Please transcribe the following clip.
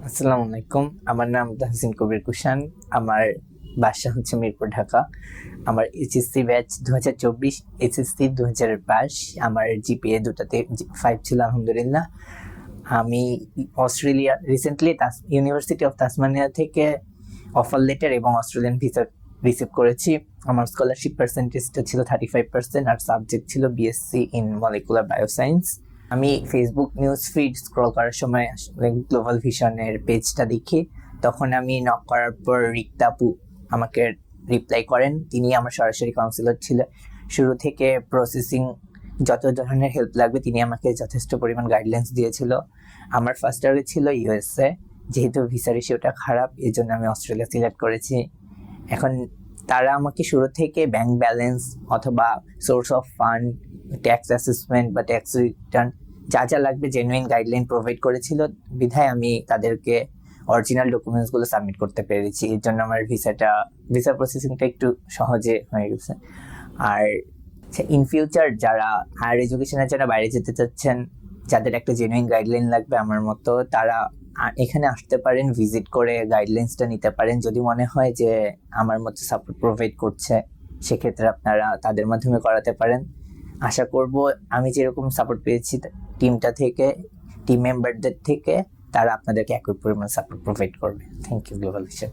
আসসালামু আলাইকুম। আমার নাম তাহসিন কবির কুষাণ। আমার বাসা হচ্ছে মিরপুর, ঢাকা। আমার এইচএসসি ব্যাচ 2024, এইচএসসি 2000 পাস। আমার জিপিএ দুটাতে 5 ছিল, আলহামদুলিল্লাহ। আমি Australia recently university of Tasmania থেকে অফার লেটার এবং অস্ট্রেলিয়ান ভিসা রিসিভ করেছি। আমার স্কলারশিপ পার্সেন্টেজটা ছিল 35%, আর সাবজেক্ট ছিল বিএসসি ইন মলিকুলার বায়োসায়েন্স। আমি ফেসবুক নিউজ ফিড স্ক্রল করার সময় আসলে গ্লোবাল ভিশনের পেজটা দেখি। তখন আমি নক করার পর রিক্তাপু আমাকে রিপ্লাই করেন। তিনি আমার সরাসরি কাউন্সিলর ছিল। শুরু থেকে প্রসেসিং যত ধরনের হেল্প লাগবে তিনি আমাকে যথেষ্ট পরিমাণ গাইডলাইন্স দিয়েছিল। আমার ফার্স্ট টার্গেট ছিল ইউএসএ, যেহেতু ভিসা রেশিওটা খারাপ, এই জন্য আমি অস্ট্রেলিয়া সিলেক্ট করেছি। এখন তারা আমাকে শুরু থেকে ব্যাংক ব্যালেন্স অথবা source of fund, tax assessment বা ট্যাক্স রিটার্ন যা যা লাগবে জেনুইন গাইডলাইন প্রোভাইড করেছিল, বিধায় আমি তাদেরকে অরিজিনাল ডকুমেন্টসগুলো সাবমিট করতে পেরেছি। এর জন্য আমার ভিসা প্রসেসিংটা একটু সহজে হয়ে গেছে। আর ইন ফিউচার যারা হায়ার এডুকেশনের জন্য বাইরে যেতে চাচ্ছেন, যাদের একটা জেনুইন গাইডলাইন লাগবে আমার মতো, তারা এখানে আসতে পারেন, ভিজিট করে গাইডলাইন্সটা নিতে পারেন। যদি মনে হয় যে আমার মতো সাপোর্ট প্রোভাইড করছে, সেক্ষেত্রে আপনারা তাদের মাধ্যমে করাতে পারেন। আশা করব আমি যেরকম সাপোর্ট পেয়েছি টিম মেম্বারদের থেকে, তারা আপনাদেরকে একই পরিমাণ সাপোর্ট প্রোভাইড করবে। Thank you global vision.